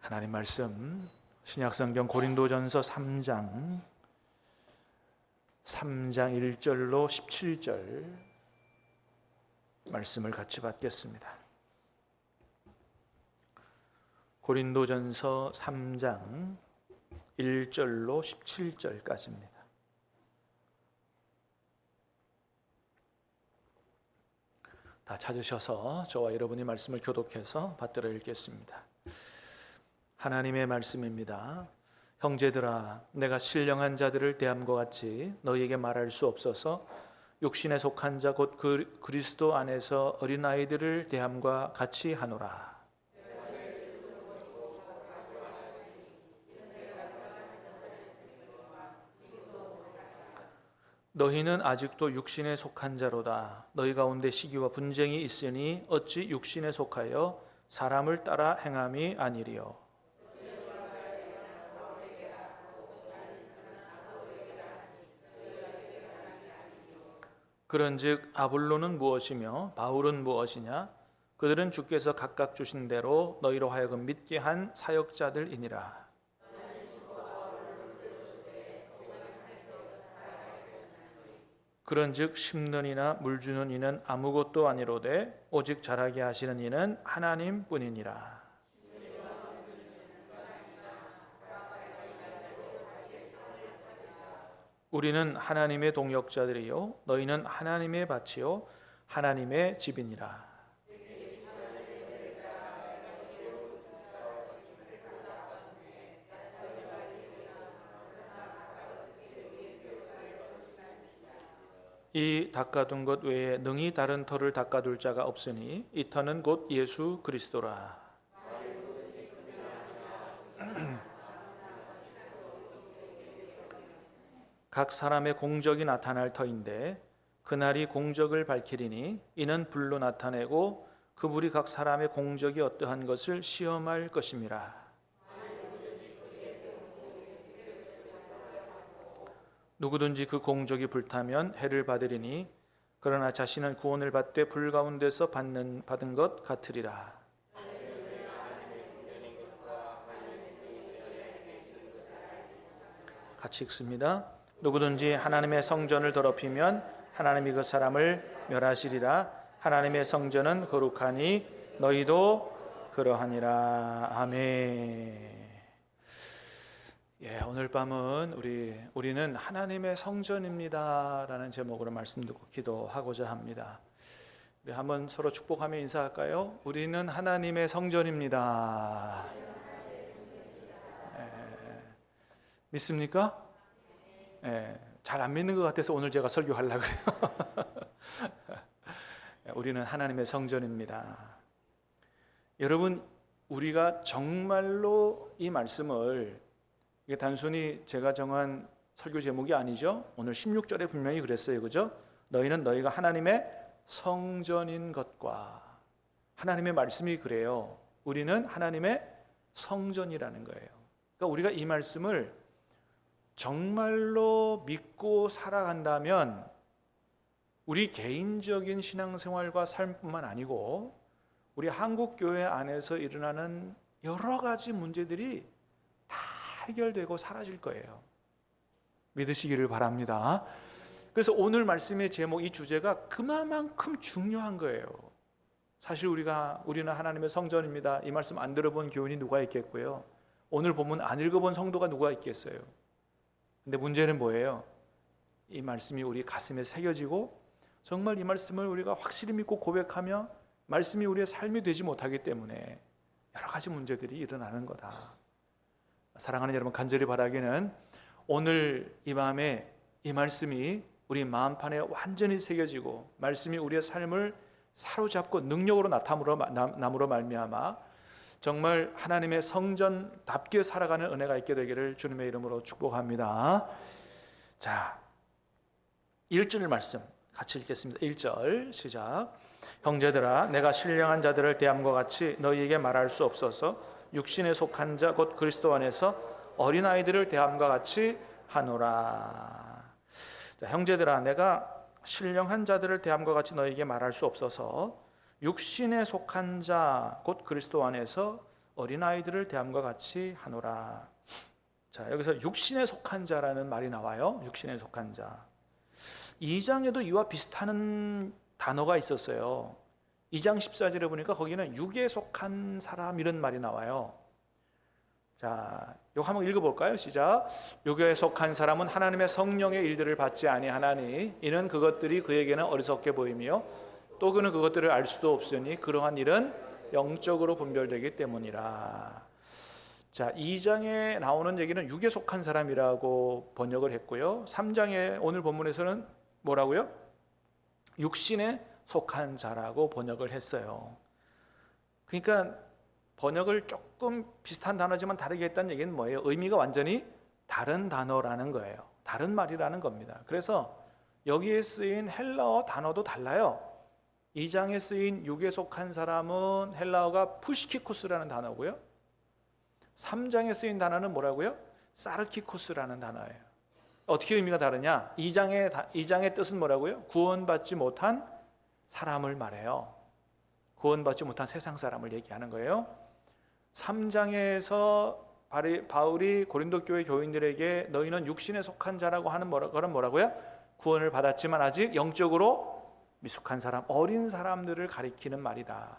하나님 말씀 신약성경 고린도전서 3장 1절로 17절 말씀을 같이 받겠습니다. 고린도전서 3장 1절로 17절까지입니다. 다 찾으셔서 저와 여러분이 말씀을 교독해서 받들어 읽겠습니다. 하나님의 말씀입니다. 형제들아, 내가 신령한 자들을 대함과 같이 너희에게 말할 수 없어서 육신에 속한 자 곧 그리스도 안에서 어린아이들을 대함과 같이 하노라. 너희는 아직도 육신에 속한 자로다. 너희 가운데 시기와 분쟁이 있으니 어찌 육신에 속하여 사람을 따라 행함이 아니리요. 그런즉 아볼로는 무엇이며 바울은 무엇이냐? 그들은 주께서 각각 주신 대로 너희로 하여금 믿게 한 사역자들이니라. 그런즉 심는 이나 물 주는 이는 아무것도 아니로되 오직 자라게 하시는 이는 하나님뿐이니라. 우리는 하나님의 동역자들이요 너희는 하나님의 밭이요 하나님의 집이니라. 이 닦아둔 것 외에 능히 다른 터를 닦아둘 자가 없으니 이 터는 곧 예수 그리스도라. 각 사람의 공적이 나타날 터인데 그날이 공적을 밝히리니 이는 불로 나타내고 그 불이 각 사람의 공적이 어떠한 것을 시험할 것임이라. 누구든지 그 공적이 불타면 해를 받으리니 그러나 자신은 구원을 받되 불 가운데서 받은 것 같으리라. 같이 읽습니다. 누구든지 하나님의 성전을 더럽히면 하나님이 그 사람을 멸하시리라. 하나님의 성전은 거룩하니 너희도 그러하니라. 아멘. 오늘 밤은 우리는 하나님의 성전입니다라는 제목으로 말씀 듣고 기도하고자 합니다. 우리 한번 서로 축복하며 인사할까요? 우리는 하나님의 성전입니다. 믿습니까? 잘 안 믿는 것 같아서 오늘 제가 설교하려고 그래요. 우리는 하나님의 성전입니다. 여러분, 우리가 정말로 이 말씀을 이게 단순히 제가 정한 설교 제목이 아니죠. 오늘 16절에 분명히 그랬어요. 그죠? 너희는 너희가 하나님의 성전인 것과 하나님의 말씀이 그래요. 우리는 하나님의 성전이라는 거예요. 그러니까 우리가 이 말씀을 정말로 믿고 살아간다면 우리 개인적인 신앙생활과 삶뿐만 아니고 우리 한국교회 안에서 일어나는 여러 가지 문제들이 다 해결되고 사라질 거예요. 믿으시기를 바랍니다. 그래서 오늘 말씀의 제목, 이 주제가 그만큼 중요한 거예요. 사실 우리는 하나님의 성전입니다. 이 말씀 안 들어본 교인이 누가 있겠고요. 오늘 본문 안 읽어본 성도가 누가 있겠어요. 근데 문제는 뭐예요? 이 말씀이 우리 가슴에 새겨지고 정말 이 말씀을 우리가 확실히 믿고 고백하며 말씀이 우리의 삶이 되지 못하기 때문에 여러 가지 문제들이 일어나는 거다. 사랑하는 여러분, 간절히 바라기는 오늘 이 밤에 이 말씀이 우리 마음판에 완전히 새겨지고 말씀이 우리의 삶을 사로잡고 능력으로 나타남으로 말미암아 정말 하나님의 성전답게 살아가는 은혜가 있게 되기를 주님의 이름으로 축복합니다. 자, 1절 말씀 같이 읽겠습니다. 1절 시작. 형제들아, 내가 신령한 자들을 대함과 같이 너희에게 말할 수 없어서 육신에 속한 자 곧 그리스도 안에서 어린아이들을 대함과 같이 하노라. 자, 형제들아, 내가 신령한 자들을 대함과 같이 너희에게 말할 수 없어서 육신에 속한 자 곧 그리스도 안에서 어린아이들을 대함과 같이 하노라. 자, 여기서 육신에 속한 자라는 말이 나와요. 육신에 속한 자. 2장에도 이와 비슷한 단어가 있었어요. 2장 14절에 보니까 거기는 육에 속한 사람 이런 말이 나와요. 자, 이거 한번 읽어볼까요? 시작. 육에 속한 사람은 하나님의 성령의 일들을 받지 아니하나니 이는 그것들이 그에게는 어리석게 보이며 또 그는 그것들을 알 수도 없으니 그러한 일은 영적으로 분별되기 때문이라. 자, 2장에 나오는 얘기는 육에 속한 사람이라고 번역을 했고요. 3장에 오늘 본문에서는 뭐라고요? 육신에 속한 자라고 번역을 했어요. 그러니까 번역을 조금 비슷한 단어지만 다르게 했다는 얘기는 뭐예요? 의미가 완전히 다른 단어라는 거예요. 다른 말이라는 겁니다. 그래서 여기에 쓰인 헬라어 단어도 달라요. 2장에 쓰인 육에 속한 사람은 헬라어가 푸시키코스라는 단어고요. 3장에 쓰인 단어는 뭐라고요? 사르키코스라는 단어예요. 어떻게 의미가 다르냐? 2장의 뜻은 뭐라고요? 구원받지 못한 사람을 말해요. 구원받지 못한 세상 사람을 얘기하는 거예요. 3장에서 바울이 고린도 교회 교인들에게 너희는 육신에 속한 자라고 하는 거는 뭐라고요? 구원을 받았지만 아직 영적으로 미숙한 사람, 어린 사람들을 가리키는 말이다.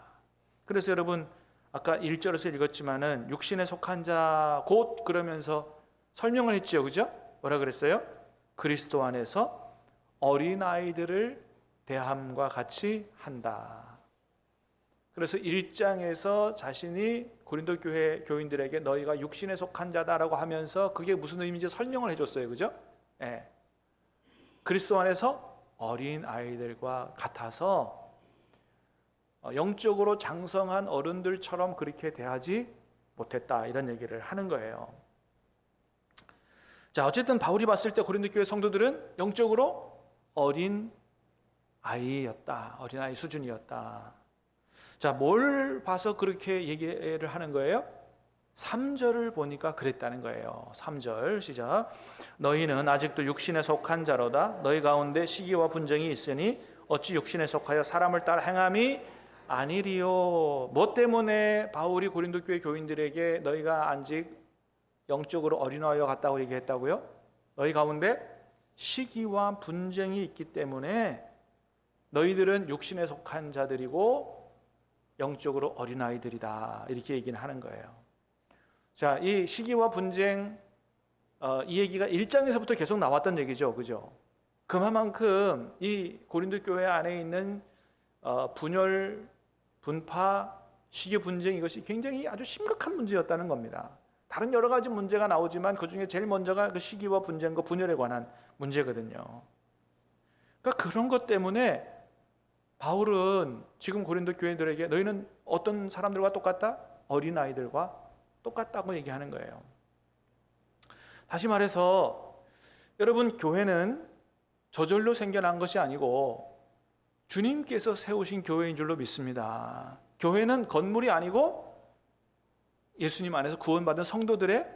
그래서 여러분 아까 1절에서 읽었지만은 육신에 속한 자 곧 그러면서 설명을 했죠. 그죠? 뭐라 그랬어요? 그리스도 안에서 어린아이들을 대함과 같이 한다. 그래서 1장에서 자신이 고린도 교회 교인들에게 너희가 육신에 속한 자다라고 하면서 그게 무슨 의미인지 설명을 해줬어요. 그죠? 네. 그리스도 안에서 어린아이들과 같아서 영적으로 장성한 어른들처럼 그렇게 대하지 못했다. 이런 얘기를 하는 거예요. 자, 어쨌든 바울이 봤을 때 고린도 교회 성도들은 영적으로 어린 아이였다. 어린아이 수준이었다. 자, 뭘 봐서 그렇게 얘기를 하는 거예요? 3절을 보니까 그랬다는 거예요. 3절 시작. 너희는 아직도 육신에 속한 자로다. 너희 가운데 시기와 분쟁이 있으니 어찌 육신에 속하여 사람을 따라 행함이 아니리요. 뭐 때문에 바울이 고린도 교회 교인들에게 너희가 아직 영적으로 어린아이와 같다고 얘기했다고요? 너희 가운데 시기와 분쟁이 있기 때문에 너희들은 육신에 속한 자들이고 영적으로 어린아이들이다. 이렇게 얘기는 하는 거예요. 자, 이 시기와 분쟁 이 얘기가 1장에서부터 계속 나왔던 얘기죠. 그죠? 그만큼 이 고린도 교회 안에 있는 분열, 분파, 시기 분쟁 이것이 굉장히 아주 심각한 문제였다는 겁니다. 다른 여러 가지 문제가 나오지만 그중에 제일 먼저가 그 시기와 분쟁과 분열에 관한 문제거든요. 그러니까 그런 것 때문에 바울은 지금 고린도 교회들에게 너희는 어떤 사람들과 똑같다? 어린아이들과 똑같다고 얘기하는 거예요. 다시 말해서 여러분, 교회는 저절로 생겨난 것이 아니고 주님께서 세우신 교회인 줄로 믿습니다. 교회는 건물이 아니고 예수님 안에서 구원받은 성도들의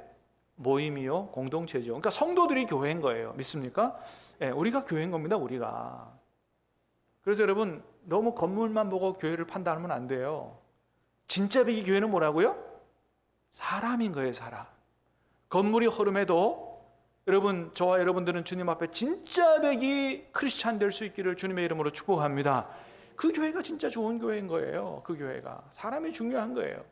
모임이요 공동체죠. 그러니까 성도들이 교회인 거예요. 믿습니까? 네, 우리가 교회인 겁니다. 우리가. 그래서 여러분 너무 건물만 보고 교회를 판단하면 안 돼요. 진짜 백이 교회는 뭐라고요? 사람인 거예요. 사람. 건물이 허름해도 여러분, 저와 여러분들은 주님 앞에 진짜 백이 크리스찬 될 수 있기를 주님의 이름으로 축복합니다. 그 교회가 진짜 좋은 교회인 거예요. 그 교회가. 사람이 중요한 거예요.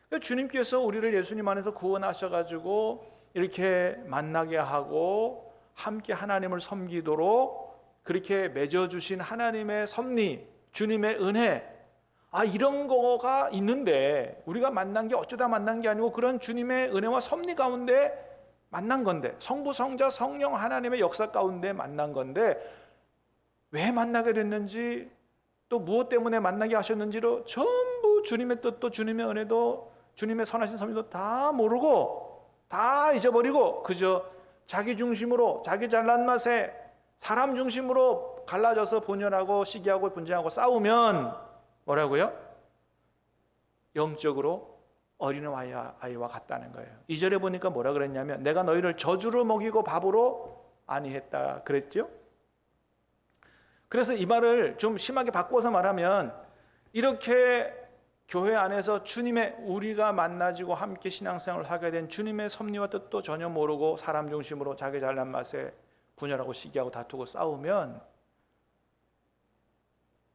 그러니까 주님께서 우리를 예수님 안에서 구원하셔가지고 이렇게 만나게 하고 함께 하나님을 섬기도록 그렇게 맺어주신 하나님의 섭리, 주님의 은혜, 이런 거가 있는데 우리가 만난 게 어쩌다 만난 게 아니고 그런 주님의 은혜와 섭리 가운데 만난 건데, 성부, 성자, 성령 하나님의 역사 가운데 만난 건데 왜 만나게 됐는지 또 무엇 때문에 만나게 하셨는지로 전부 주님의 뜻도 주님의 은혜도 주님의 선하신 섭리도 다 모르고 다 잊어버리고 그저 자기 중심으로 자기 잘난 맛에 사람 중심으로 갈라져서 분열하고 시기하고 분쟁하고 싸우면 뭐라고요? 영적으로 어린아이와 같다는 거예요. 2절에 보니까 뭐라 그랬냐면 내가 너희를 저주로 먹이고 밥으로 아니했다 그랬죠? 그래서 이 말을 좀 심하게 바꿔서 말하면 이렇게 교회 안에서 주님의 우리가 만나지고 함께 신앙생활을 하게 된 주님의 섭리와 뜻도 전혀 모르고 사람 중심으로 자기 잘난 맛에 분열하고 시기하고 다투고 싸우면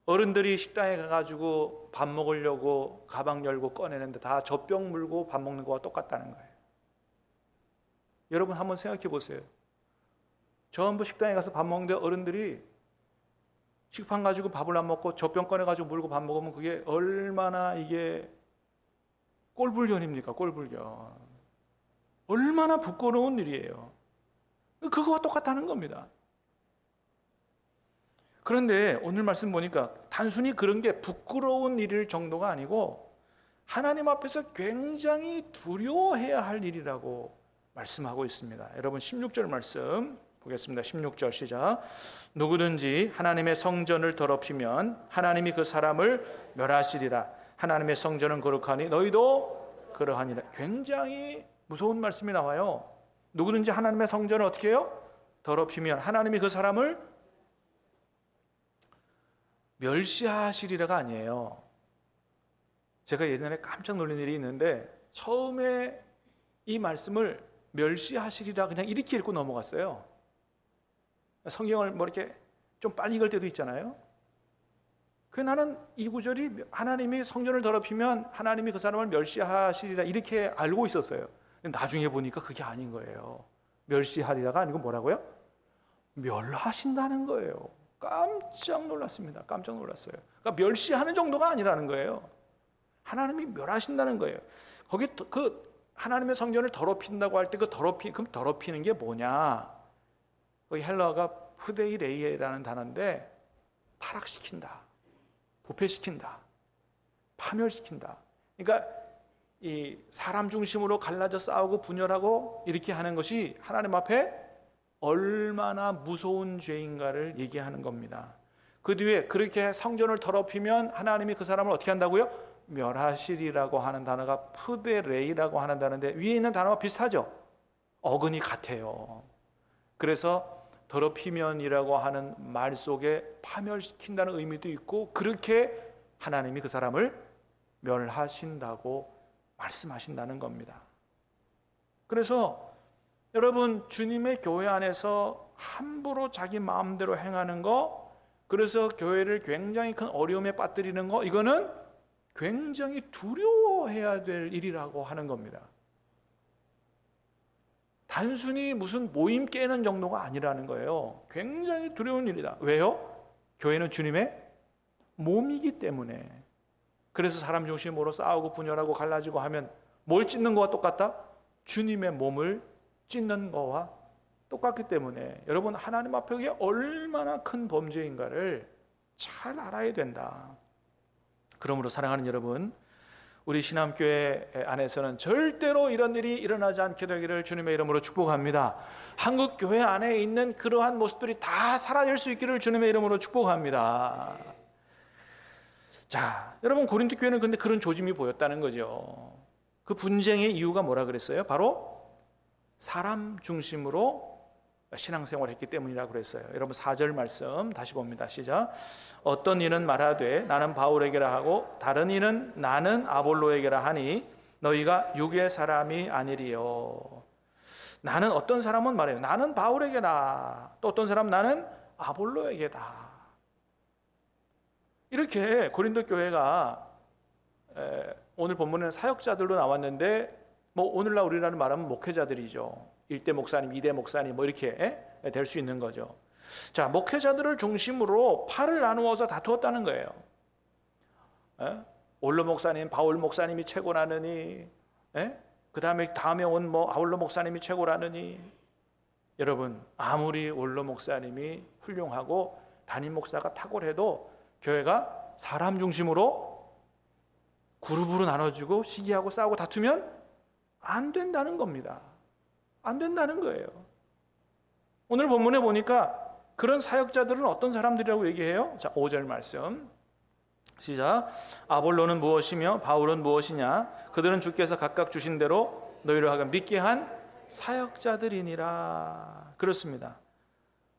어른들이 식당에 가가지고 밥 먹으려고 가방 열고 꺼내는데 다 젖병 물고 밥 먹는 거와 똑같다는 거예요. 여러분 한번 생각해 보세요. 전부 식당에 가서 밥 먹는데 어른들이 식판 가지고 밥을 안 먹고 젖병 꺼내가지고 물고 밥 먹으면 그게 얼마나 이게 꼴불견입니까? 꼴불견. 얼마나 부끄러운 일이에요. 그거와 똑같다는 겁니다. 그런데 오늘 말씀 보니까 단순히 그런 게 부끄러운 일일 정도가 아니고 하나님 앞에서 굉장히 두려워해야 할 일이라고 말씀하고 있습니다. 여러분 16절 말씀 보겠습니다. 16절 시작. 누구든지 하나님의 성전을 더럽히면 하나님이 그 사람을 멸하시리라. 하나님의 성전은 거룩하니 너희도 그러하니라. 굉장히 무서운 말씀이 나와요. 누구든지 하나님의 성전을 어떻게 해요? 더럽히면 하나님이 그 사람을 멸시하시리라가 아니에요. 제가 예전에 깜짝 놀란 일이 있는데 처음에 이 말씀을 멸시하시리라 그냥 이렇게 읽고 넘어갔어요. 성경을 뭐 이렇게 좀 빨리 읽을 때도 있잖아요. 그 나는 이 구절이 하나님이 성전을 더럽히면 하나님이 그 사람을 멸시하시리라 이렇게 알고 있었어요. 나중에 보니까 그게 아닌 거예요. 멸시하리라가 아니고 뭐라고요? 멸하신다는 거예요. 깜짝 놀랐습니다. 깜짝 놀랐어요. 그러니까 멸시하는 정도가 아니라는 거예요. 하나님이 멸하신다는 거예요. 거기 그 하나님의 성전을 더럽힌다고 할 때 그럼 더럽히는 게 뭐냐? 그 헬라어가 푸데이레이라는 단어인데 타락시킨다, 부패시킨다, 파멸시킨다. 그러니까 이 사람 중심으로 갈라져 싸우고 분열하고 이렇게 하는 것이 하나님 앞에 얼마나 무서운 죄인가를 얘기하는 겁니다. 그 뒤에 그렇게 성전을 더럽히면 하나님이 그 사람을 어떻게 한다고요? 멸하시리라고 하는 단어가 푸데레이라고 하는 단어인데 위에 있는 단어와 비슷하죠? 어근이 같아요. 그래서 더럽히면이라고 하는 말 속에 파멸시킨다는 의미도 있고 그렇게 하나님이 그 사람을 멸하신다고 말씀하신다는 겁니다. 그래서 여러분 주님의 교회 안에서 함부로 자기 마음대로 행하는 거, 그래서 교회를 굉장히 큰 어려움에 빠뜨리는 거, 이거는 굉장히 두려워해야 될 일이라고 하는 겁니다. 단순히 무슨 모임 깨는 정도가 아니라는 거예요. 굉장히 두려운 일이다. 왜요? 교회는 주님의 몸이기 때문에. 그래서 사람 중심으로 싸우고 분열하고 갈라지고 하면 뭘 찢는 거와 똑같다? 주님의 몸을 찢는 거와 똑같기 때문에 여러분 하나님 앞에 그게 얼마나 큰 범죄인가를 잘 알아야 된다. 그러므로 사랑하는 여러분, 우리 신암교회 안에서는 절대로 이런 일이 일어나지 않게 되기를 주님의 이름으로 축복합니다. 한국 교회 안에 있는 그러한 모습들이 다 사라질 수 있기를 주님의 이름으로 축복합니다. 자, 여러분 고린도 교회는 근데 그런 조짐이 보였다는 거죠. 그 분쟁의 이유가 뭐라 그랬어요? 바로 사람 중심으로 신앙생활을 했기 때문이라고 그랬어요. 여러분 4절 말씀 다시 봅니다. 시작. 어떤 이는 말하되 나는 바울에게라 하고 다른 이는 나는 아볼로에게라 하니 너희가 육의 사람이 아니리요. 나는 어떤 사람은 말해요. 나는 바울에게다. 또 어떤 사람 나는 아볼로에게다. 이렇게 고린도 교회가 오늘 본문에는 사역자들로 나왔는데 뭐 오늘날 우리나라 말하면 목회자들이죠. 1대 목사님, 2대 목사님 뭐 이렇게 될 수 있는 거죠. 자, 목회자들을 중심으로 팔을 나누어서 다투었다는 거예요. 올로 목사님, 바울 목사님이 최고라느니, 그 다음에 온 뭐 아울로 목사님이 최고라느니. 여러분 아무리 올로 목사님이 훌륭하고 담임 목사가 탁월해도 교회가 사람 중심으로 그룹으로 나눠지고 시기하고 싸우고 다투면 안 된다는 겁니다. 안 된다는 거예요. 오늘 본문에 보니까 그런 사역자들은 어떤 사람들이라고 얘기해요? 자, 5절 말씀 시작. 아볼로는 무엇이며 바울은 무엇이냐? 그들은 주께서 각각 주신 대로 너희를 하여 믿게 한 사역자들이니라. 그렇습니다.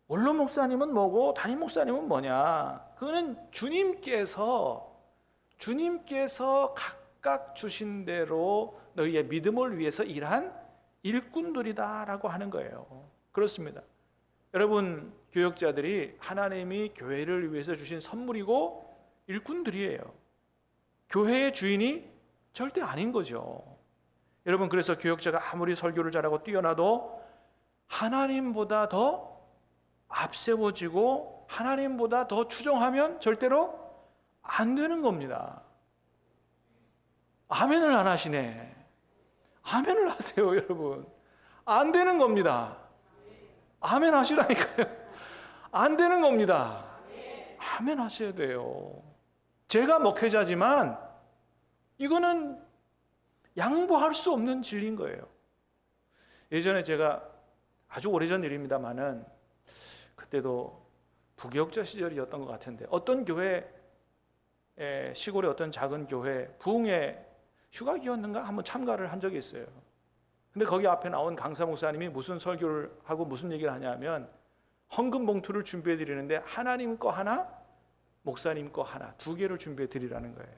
원로 목사님은 뭐고 담임 목사님은 뭐냐? 그거는 주님께서 주님께서 각각 주신 대로 너희의 믿음을 위해서 일한 일꾼들이다라고 하는 거예요. 그렇습니다. 여러분, 교역자들이 하나님이 교회를 위해서 주신 선물이고 일꾼들이에요. 교회의 주인이 절대 아닌 거죠. 여러분, 그래서 교역자가 아무리 설교를 잘하고 뛰어나도 하나님보다 더 앞세워지고 하나님보다 더 추종하면 절대로 안 되는 겁니다. 아멘을 안 하시네. 아멘을 하세요, 여러분. 안 되는 겁니다. 아멘 하시라니까요. 안 되는 겁니다. 아멘 하셔야 돼요. 제가 목회자지만 이거는 양보할 수 없는 진리인 거예요. 예전에 제가 아주 오래전 일입니다만은 그때도 부교역자 시절이었던 것 같은데 어떤 교회, 시골의 어떤 작은 교회 부흥회 휴가기였는가 한번 참가를 한 적이 있어요. 근데 거기 앞에 나온 강사 목사님이 무슨 설교를 하고 무슨 얘기를 하냐면 헌금 봉투를 준비해 드리는데 하나님 거 하나, 목사님 거 하나, 두 개를 준비해 드리라는 거예요.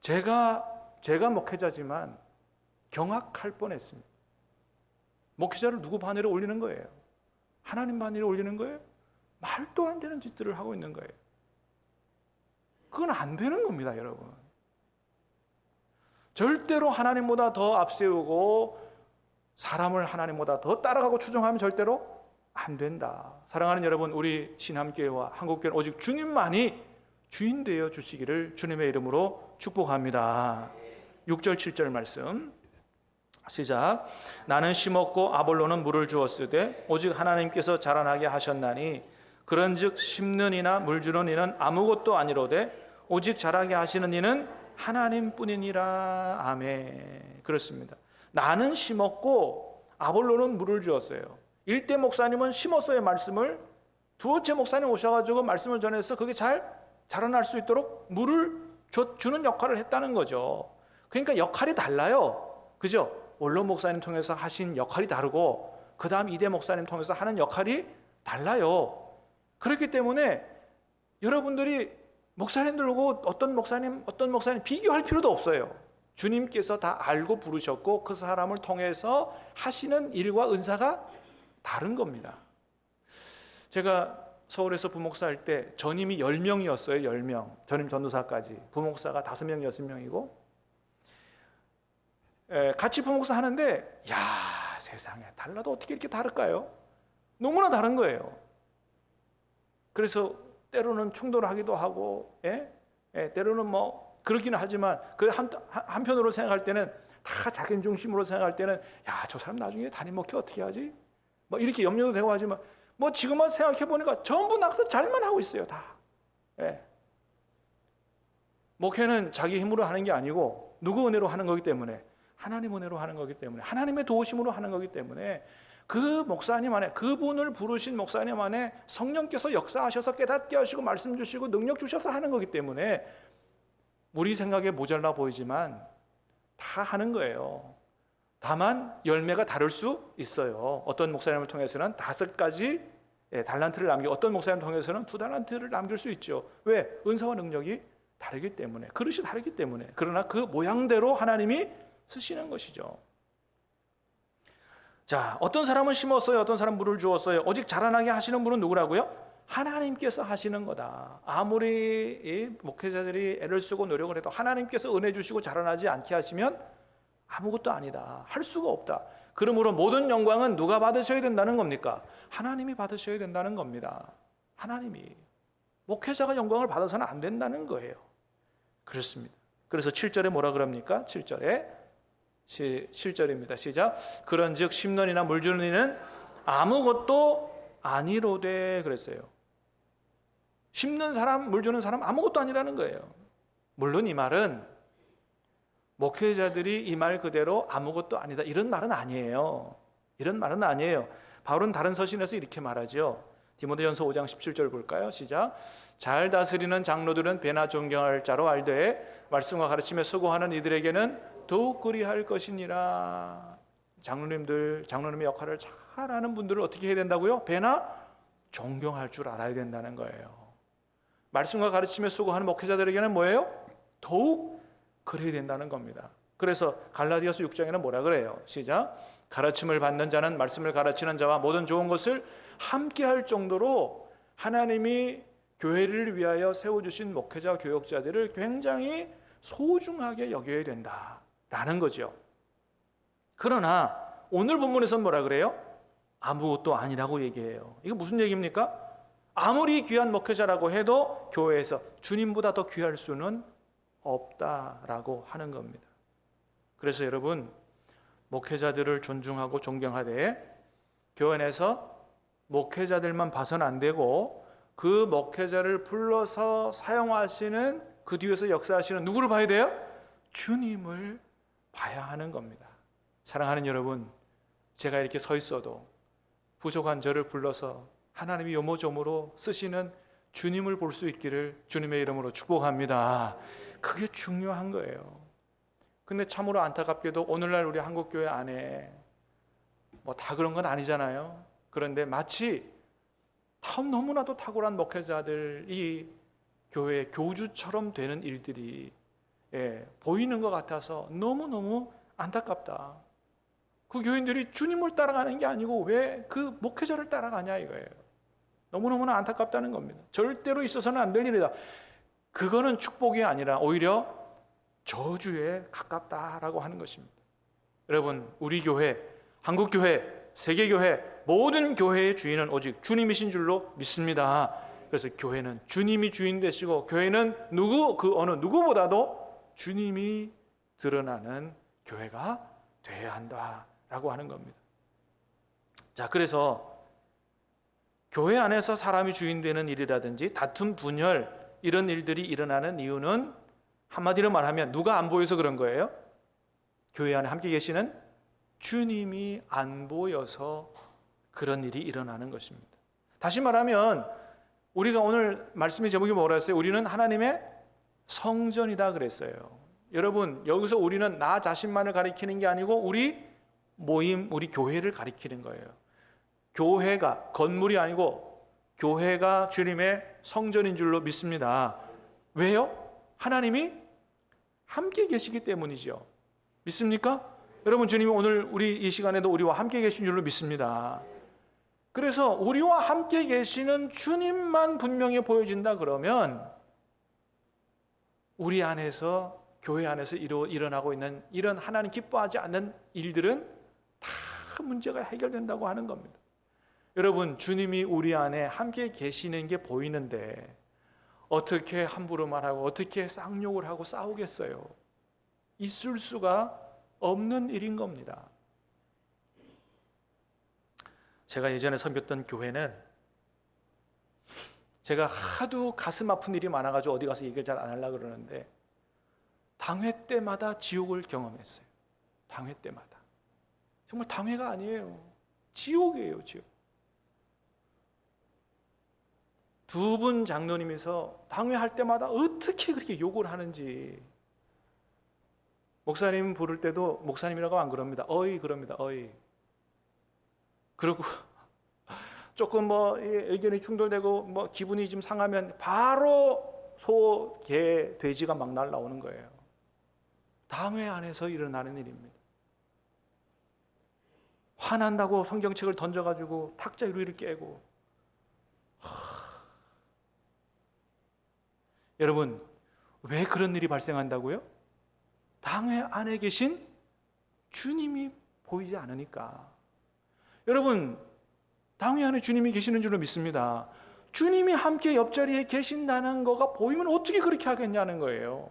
제가 목회자지만 경악할 뻔했습니다. 목회자를 누구 반열에 올리는 거예요? 하나님 반열에 올리는 거예요? 말도 안 되는 짓들을 하고 있는 거예요. 그건 안 되는 겁니다, 여러분. 절대로 하나님보다 더 앞세우고 사람을 하나님보다 더 따라가고 추종하면 절대로 안 된다. 사랑하는 여러분, 우리 신함교회와 한국교회는 오직 주님만이 주인 되어 주시기를 주님의 이름으로 축복합니다. 6절 7절 말씀 시작. 나는 심었고 아볼로는 물을 주었으되 오직 하나님께서 자라나게 하셨나니 그런즉 심는 이나 물 주는 이는 아무것도 아니로되 오직 자라게 하시는 이는 하나님뿐이니라. 아멘. 그렇습니다. 나는 심었고 아볼로는 물을 주었어요. 일대 목사님은 심었어요, 말씀을. 두번째 목사님 오셔가지고 말씀을 전해서 그게 잘 자라날 수 있도록 물을 주는 역할을 했다는 거죠. 그러니까 역할이 달라요. 그죠? 원로 목사님 통해서 하신 역할이 다르고 그 다음 이대 목사님 통해서 하는 역할이 달라요. 그렇기 때문에 여러분들이 목사님들하고 어떤 목사님 비교할 필요도 없어요. 주님께서 다 알고 부르셨고 그 사람을 통해서 하시는 일과 은사가 다른 겁니다. 제가 서울에서 부목사 할 때 전임이 10명이었어요. 10명. 전임 전도사까지. 부목사가 5명, 6명이고 같이 부목사 하는데 야, 세상에 달라도 어떻게 이렇게 다를까요? 너무나 다른 거예요. 그래서 때로는 충돌하기도 하고 때로는 뭐 그렇기는 하지만 그 한편으로 생각할 때는 다 자기 중심으로 생각할 때는 야, 저 사람 나중에 담임 목회 어떻게 하지? 뭐 이렇게 염려도 되고 하지만 뭐 지금만 생각해 보니까 전부 낙서 잘만 하고 있어요, 다. 목회는 자기 힘으로 하는 게 아니고 누구 은혜로 하는 거기 때문에 하나님 은혜로 하는 거기 때문에 하나님의 도우심으로 하는 거기 때문에 그 목사님 안에 그분을 부르신 목사님 안에 성령께서 역사하셔서 깨닫게 하시고 말씀 주시고 능력 주셔서 하는 거기 때문에 우리 생각에 모자라 보이지만 다 하는 거예요. 다만 열매가 다를 수 있어요. 어떤 목사님을 통해서는 5가지 달란트를 남기고 어떤 목사님을 통해서는 2달란트를 남길 수 있죠. 왜? 은사와 능력이 다르기 때문에, 그릇이 다르기 때문에. 그러나 그 모양대로 하나님이 쓰시는 것이죠. 자, 어떤 사람은 심었어요, 어떤 사람은 물을 주었어요. 오직 자라나게 하시는 분은 누구라고요? 하나님께서 하시는 거다. 아무리 목회자들이 애를 쓰고 노력을 해도 하나님께서 은혜 주시고 자라나지 않게 하시면 아무것도 아니다. 할 수가 없다. 그러므로 모든 영광은 누가 받으셔야 된다는 겁니까? 하나님이 받으셔야 된다는 겁니다. 하나님이. 목회자가 영광을 받아서는 안 된다는 거예요. 그렇습니다. 그래서 7절에 뭐라 그럽니까? 7절입니다. 시작. 그런즉 심는 이나 물 주는 이는 아무것도 아니로되 그랬어요. 심는 사람, 물 주는 사람 아무것도 아니라는 거예요. 물론 이 말은 목회자들이 이 말 그대로 아무것도 아니다 이런 말은 아니에요. 이런 말은 아니에요. 바울은 다른 서신에서 이렇게 말하죠. 디모데전서 5장 17절 볼까요? 시작. 잘 다스리는 장로들은 배나 존경할 자로 알되 말씀과 가르침에 수고하는 이들에게는 더욱 그리할 것이니라. 장로님의 역할을 잘하는 분들을 어떻게 해야 된다고요? 배나 존경할 줄 알아야 된다는 거예요. 말씀과 가르침에 수고하는 목회자들에게는 뭐예요? 더욱 그래야 된다는 겁니다. 그래서 갈라디아서 6장에는 뭐라 그래요? 시작. 가르침을 받는 자는 말씀을 가르치는 자와 모든 좋은 것을 함께 할 정도로 하나님이 교회를 위하여 세워주신 목회자 교역자들을 굉장히 소중하게 여겨야 된다라는 거죠. 그러나 오늘 본문에서는 뭐라 그래요? 아무것도 아니라고 얘기해요. 이거 무슨 얘기입니까? 아무리 귀한 목회자라고 해도 교회에서 주님보다 더 귀할 수는 없다라고 하는 겁니다. 그래서 여러분, 목회자들을 존중하고 존경하되 교회 안에서 목회자들만 봐서는 안 되고 그 목회자를 불러서 사용하시는, 그 뒤에서 역사하시는 누구를 봐야 돼요? 주님을 봐야 하는 겁니다. 사랑하는 여러분, 제가 이렇게 서 있어도 부족한 저를 불러서 하나님이 요모조모로 쓰시는 주님을 볼 수 있기를 주님의 이름으로 축복합니다. 그게 중요한 거예요. 근데 참으로 안타깝게도 오늘날 우리 한국교회 안에 뭐 다 그런 건 아니잖아요. 그런데 마치 너무나도 탁월한 목회자들이 교회의 교주처럼 되는 일들이 보이는 것 같아서 너무너무 안타깝다. 그 교인들이 주님을 따라가는 게 아니고 왜 그 목회자를 따라가냐 이거예요. 너무너무나 안타깝다는 겁니다. 절대로 있어서는 안 될 일이다. 그거는 축복이 아니라 오히려 저주에 가깝다라고 하는 것입니다. 여러분, 우리 교회, 한국교회, 세계교회, 모든 교회의 주인은 오직 주님이신 줄로 믿습니다. 그래서 교회는 주님이 주인 되시고 교회는 그 어느 누구보다도 주님이 드러나는 교회가 되어야 한다라고 하는 겁니다. 자, 그래서 교회 안에서 사람이 주인 되는 일이라든지 다툼, 분열 이런 일들이 일어나는 이유는 한마디로 말하면 누가 안 보여서 그런 거예요? 교회 안에 함께 계시는 주님이 안 보여서 그런 일이 일어나는 것입니다. 다시 말하면 우리가 오늘 말씀의 제목이 뭐라 했어요? 우리는 하나님의 성전이다 그랬어요. 여러분, 여기서 우리는 나 자신만을 가리키는 게 아니고 우리 모임, 우리 교회를 가리키는 거예요. 교회가 건물이 아니고 교회가 주님의 성전인 줄로 믿습니다. 왜요? 하나님이 함께 계시기 때문이죠. 믿습니까? 여러분, 주님이 오늘 우리 이 시간에도 우리와 함께 계신 줄로 믿습니다. 그래서 우리와 함께 계시는 주님만 분명히 보여진다 그러면 우리 안에서, 교회 안에서 일어나고 있는 이런 하나님 기뻐하지 않는 일들은 다 문제가 해결된다고 하는 겁니다. 여러분, 주님이 우리 안에 함께 계시는 게 보이는데 어떻게 함부로 말하고 어떻게 쌍욕을 하고 싸우겠어요? 있을 수가 없는 일인 겁니다. 제가 예전에 섬겼던 교회는 제가 하도 가슴 아픈 일이 많아가지고 어디 가서 얘기를 잘 안 하려고 그러는데 당회 때마다 지옥을 경험했어요. 당회 때마다. 정말 당회가 아니에요. 지옥이에요, 지옥. 두 분 장로님이서 당회할 때마다 어떻게 그렇게 욕을 하는지. 목사님 부를 때도 목사님이라고 안 그럽니다. 어이 그럽니다. 어이. 그리고 조금 뭐 의견이 충돌되고 뭐 기분이 좀 상하면 바로 소, 개, 돼지가 막 날라오는 거예요. 당회 안에서 일어나는 일입니다. 화난다고 성경책을 던져가지고 탁자 유리를 깨고. 여러분, 왜 그런 일이 발생한다고요? 당회 안에 계신 주님이 보이지 않으니까. 여러분, 당회 안에 주님이 계시는 줄로 믿습니다. 주님이 함께 옆자리에 계신다는 거가 보이면 어떻게 그렇게 하겠냐는 거예요.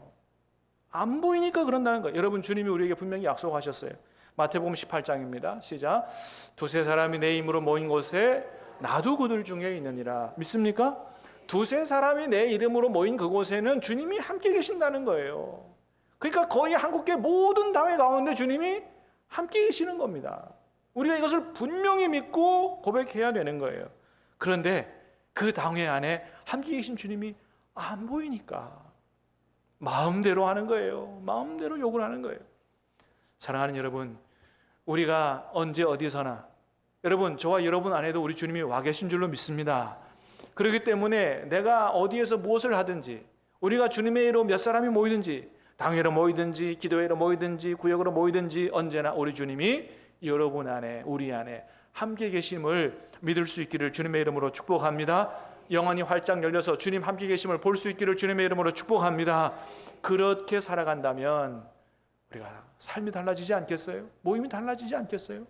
안 보이니까 그런다는 거예요. 여러분, 주님이 우리에게 분명히 약속하셨어요. 마태복음 18장입니다. 시작. 두세 사람이 내 이름으로 모인 곳에 나도 그들 중에 있느니라. 믿습니까? 두세 사람이 내 이름으로 모인 그곳에는 주님이 함께 계신다는 거예요. 그러니까 거의 한국교회 모든 당회 가운데 주님이 함께 계시는 겁니다. 우리가 이것을 분명히 믿고 고백해야 되는 거예요. 그런데 그 당회 안에 함께 계신 주님이 안 보이니까 마음대로 하는 거예요. 마음대로 욕을 하는 거예요. 사랑하는 여러분, 우리가 언제 어디서나, 여러분, 저와 여러분 안에도 우리 주님이 와 계신 줄로 믿습니다. 그렇기 때문에 내가 어디에서 무엇을 하든지, 우리가 주님의 이름으로 몇 사람이 모이든지, 당회로 모이든지 기도회로 모이든지 구역으로 모이든지 언제나 우리 주님이 여러분 안에, 우리 안에 함께 계심을 믿을 수 있기를 주님의 이름으로 축복합니다. 영안이 활짝 열려서 주님 함께 계심을 볼 수 있기를 주님의 이름으로 축복합니다. 그렇게 살아간다면 우리가 삶이 달라지지 않겠어요? 모임이 달라지지 않겠어요?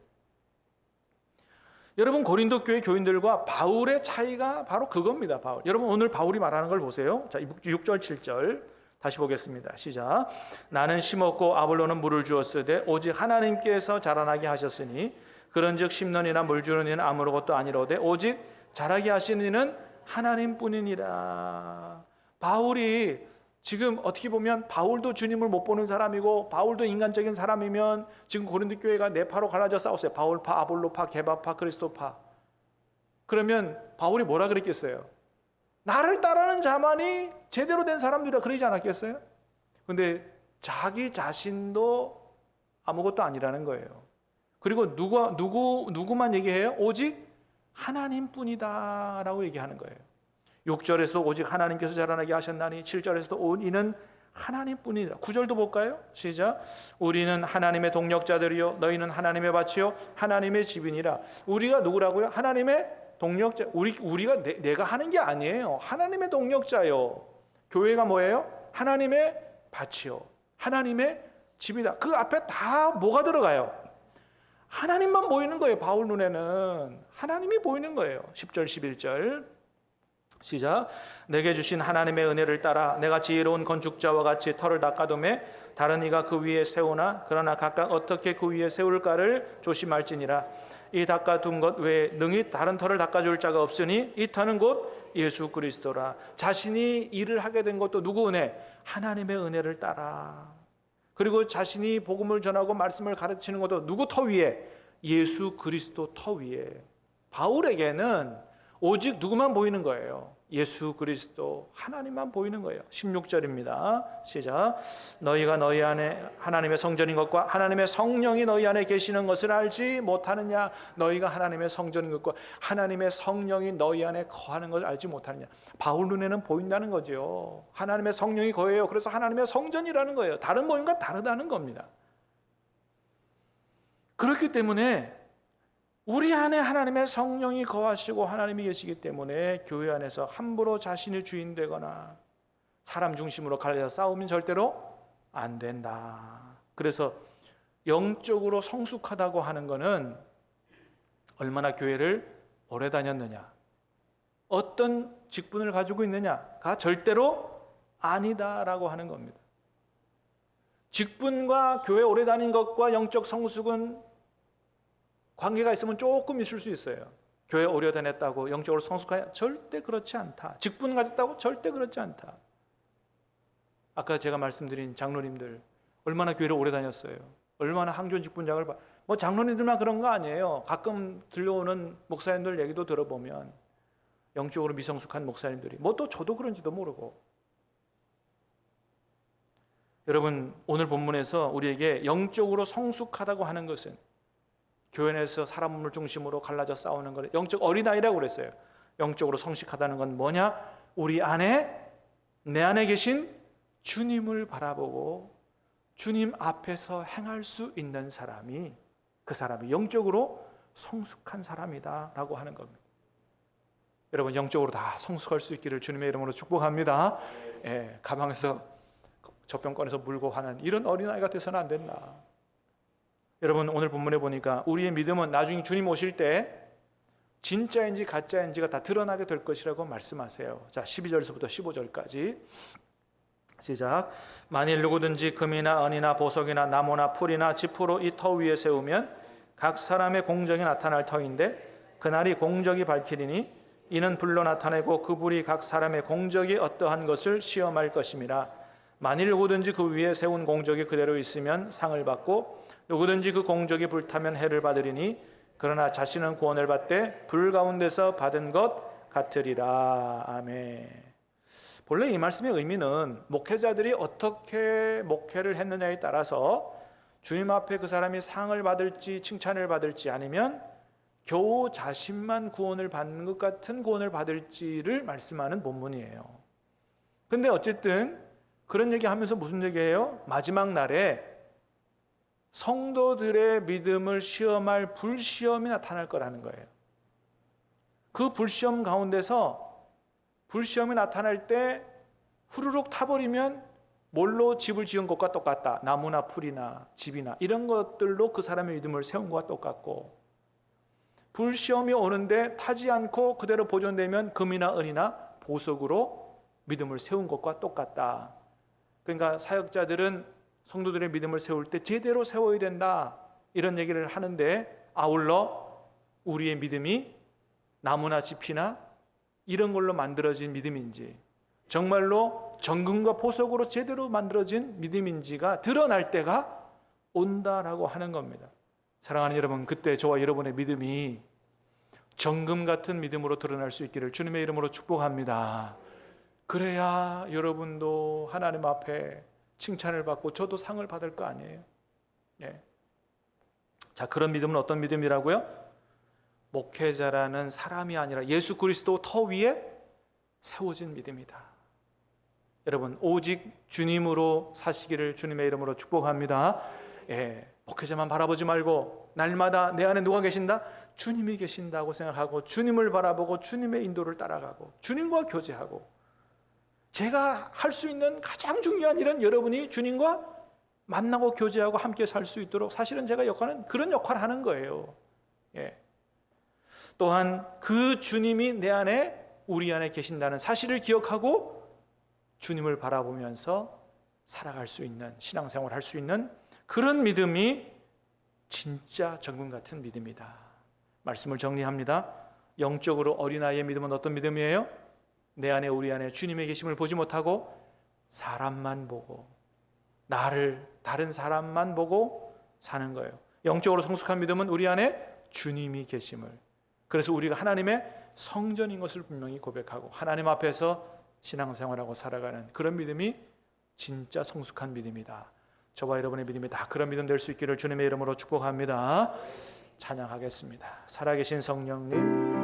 여러분, 고린도 교회 교인들과 바울의 차이가 바로 그겁니다. 바울. 여러분, 오늘 바울이 말하는 걸 보세요. 자, 6절 7절 다시 보겠습니다. 시작. 나는 심었고 아볼로는 물을 주었으되 오직 하나님께서 자라나게 하셨으니 그런즉 심는 이나 물 주는 이는 아무것도 아니로되 오직 자라게 하시는 이는 하나님뿐이니라. 바울이 지금 어떻게 보면 바울도 주님을 못 보는 사람이고 바울도 인간적인 사람이면 지금 고린도 교회가 네 파로 갈라져 싸웠어요. 바울파, 아볼로파, 게바파, 그리스도파. 그러면 바울이 뭐라 그랬겠어요? 나를 따르는 자만이 제대로 된 사람들이라 그러지 않았겠어요? 근데 자기 자신도 아무것도 아니라는 거예요. 그리고 누구만 얘기해요? 오직 하나님뿐이다 라고 얘기하는 거예요. 6절에서 오직 하나님께서 자라나게 하셨나니 7절에서도 온 이는 하나님뿐이라. 9절도 볼까요? 시작. 우리는 하나님의 동력자들이요 너희는 하나님의 밭이요 하나님의 집이니라. 우리가 누구라고요? 하나님의 동력자. 우리가 내가 하는 게 아니에요. 하나님의 동력자요. 교회가 뭐예요? 하나님의 밭이요 하나님의 집이다. 그 앞에 다 뭐가 들어가요? 하나님만 보이는 거예요. 바울 눈에는 하나님이 보이는 거예요. 10절 11절 시작. 내게 주신 하나님의 은혜를 따라 내가 지혜로운 건축자와 같이 터를 닦아두매 다른 이가 그 위에 세우나 그러나 각각 어떻게 그 위에 세울까를 조심할지니라. 이 닦아둔 것 외에 능히 다른 터를 닦아줄 자가 없으니 이 터는 곧 예수 그리스도라. 자신이 일을 하게 된 것도 누구 은혜? 하나님의 은혜를 따라. 그리고 자신이 복음을 전하고 말씀을 가르치는 것도 누구 터 위에? 예수 그리스도 터 위에. 바울에게는 오직 누구만 보이는 거예요? 예수 그리스도 하나님만 보이는 거예요. 16절입니다. 시작. 너희가 너희 안에 하나님의 성전인 것과 하나님의 성령이 너희 안에 계시는 것을 알지 못하느냐? 너희가 하나님의 성전인 것과 하나님의 성령이 너희 안에 거하는 것을 알지 못하느냐? 바울 눈에는 보인다는 거죠. 하나님의 성령이 거해요. 그래서 하나님의 성전이라는 거예요. 다른 모임과 다르다는 겁니다. 그렇기 때문에 우리 안에 하나님의 성령이 거하시고 하나님이 계시기 때문에 교회 안에서 함부로 자신이 주인 되거나 사람 중심으로 갈라져 싸우면 절대로 안 된다. 그래서 영적으로 성숙하다고 하는 것은 얼마나 교회를 오래 다녔느냐, 어떤 직분을 가지고 있느냐가 절대로 아니다라고 하는 겁니다. 직분과 교회 오래 다닌 것과 영적 성숙은 관계가 있으면 조금 있을 수 있어요. 교회 오래 다녔다고 영적으로 성숙하냐? 절대 그렇지 않다. 직분 가졌다고? 절대 그렇지 않다. 아까 제가 말씀드린 장로님들 얼마나 교회를 오래 다녔어요. 얼마나 항존 직분장을 뭐 장로님들만 그런 거 아니에요. 가끔 들려오는 목사님들 얘기도 들어보면 영적으로 미성숙한 목사님들이 뭐 또 저도 그런지도 모르고. 여러분, 오늘 본문에서 우리에게 영적으로 성숙하다고 하는 것은 교회 내에서 사람을 중심으로 갈라져 싸우는 것, 영적 어린아이라고 그랬어요. 영적으로 성숙하다는 건 뭐냐? 우리 안에, 내 안에 계신 주님을 바라보고 주님 앞에서 행할 수 있는 사람이, 그 사람이 영적으로 성숙한 사람이다 라고 하는 겁니다. 여러분, 영적으로 다 성숙할 수 있기를 주님의 이름으로 축복합니다. 예, 가방에서 젖병 꺼내서 물고 하는 이런 어린아이가 돼서는 안 된다. 여러분, 오늘 본문에 보니까 우리의 믿음은 나중에 주님 오실 때 진짜인지 가짜인지가 다 드러나게 될 것이라고 말씀하세요. 자, 12절에서부터 15절까지 시작. 만일 누구든지 금이나 은이나 보석이나 나무나 풀이나 지푸로 이 터 위에 세우면 각 사람의 공적이 나타날 터인데 그날이 공적이 밝히리니 이는 불로 나타내고 그 불이 각 사람의 공적이 어떠한 것을 시험할 것임이라. 만일 누구든지 그 위에 세운 공적이 그대로 있으면 상을 받고 누구든지 그 공적이 불타면 해를 받으리니 그러나 자신은 구원을 받되 불 가운데서 받은 것 같으리라. 아멘. 본래 이 말씀의 의미는 목회자들이 어떻게 목회를 했느냐에 따라서 주님 앞에 그 사람이 상을 받을지 칭찬을 받을지 아니면 겨우 자신만 구원을 받는 것 같은 구원을 받을지를 말씀하는 본문이에요. 근데 어쨌든 그런 얘기하면서 무슨 얘기예요? 마지막 날에 성도들의 믿음을 시험할 불시험이 나타날 거라는 거예요. 그 불시험 가운데서 불시험이 나타날 때 후루룩 타버리면 뭘로 집을 지은 것과 똑같다. 나무나 풀이나 집이나 이런 것들로 그 사람의 믿음을 세운 것과 똑같고, 불시험이 오는데 타지 않고 그대로 보존되면 금이나 은이나 보석으로 믿음을 세운 것과 똑같다. 그러니까 사역자들은 성도들의 믿음을 세울 때 제대로 세워야 된다, 이런 얘기를 하는데, 아울러 우리의 믿음이 나무나 집이나 이런 걸로 만들어진 믿음인지 정말로 정금과 보석으로 제대로 만들어진 믿음인지가 드러날 때가 온다라고 하는 겁니다. 사랑하는 여러분, 그때 저와 여러분의 믿음이 정금 같은 믿음으로 드러날 수 있기를 주님의 이름으로 축복합니다. 그래야 여러분도 하나님 앞에 칭찬을 받고 저도 상을 받을 거 아니에요. 예. 자, 그런 믿음은 어떤 믿음이라고요? 목회자라는 사람이 아니라 예수 그리스도 터 위에 세워진 믿음이다. 여러분, 오직 주님으로 사시기를 주님의 이름으로 축복합니다. 예, 목회자만 바라보지 말고 날마다 내 안에 누가 계신다? 주님이 계신다고 생각하고 주님을 바라보고 주님의 인도를 따라가고 주님과 교제하고, 제가 할 수 있는 가장 중요한 일은 여러분이 주님과 만나고 교제하고 함께 살 수 있도록 사실은 제가 그런 역할을 하는 거예요. 예. 또한 그 주님이 내 안에, 우리 안에 계신다는 사실을 기억하고 주님을 바라보면서 살아갈 수 있는, 신앙생활을 할 수 있는 그런 믿음이 진짜 정금 같은 믿음이다. 말씀을 정리합니다. 영적으로 어린아이의 믿음은 어떤 믿음이에요? 내 안에, 우리 안에 주님의 계심을 보지 못하고 사람만 보고, 나를, 다른 사람만 보고 사는 거예요. 영적으로 성숙한 믿음은 우리 안에 주님이 계심을, 그래서 우리가 하나님의 성전인 것을 분명히 고백하고 하나님 앞에서 신앙생활하고 살아가는 그런 믿음이 진짜 성숙한 믿음이다. 저와 여러분의 믿음이 다 그런 믿음 될 수 있기를 주님의 이름으로 축복합니다. 찬양하겠습니다. 살아계신 성령님,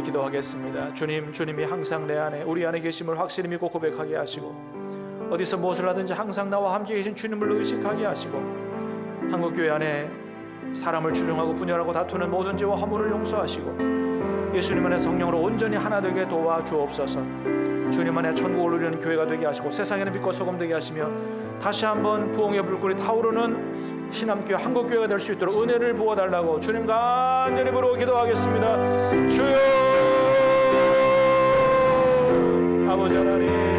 기도하겠습니다. 주님이 항상 내 안에, 우리 안에 계심을 확실히 믿고 고백하게 하시고, 어디서 무엇을 하든지 항상 나와 함께 계신 주님을 의식하게 하시고, 한국교회 안에 사람을 추종하고 분열하고 다투는 모든 죄와 허물을 용서하시고, 예수님 안에 성령으로 온전히 하나 되게 도와주옵소서. 주님 안에 천국을 누리는 교회가 되게 하시고, 세상에는 빛과 소금 되게 하시며, 다시 한번 부흥의 불꽃이 타오르는 신함교회, 한국교회가 될 수 있도록 은혜를 부어달라고 주님 간절히 부르고 기도하겠습니다. 주여, 아버지 하나님,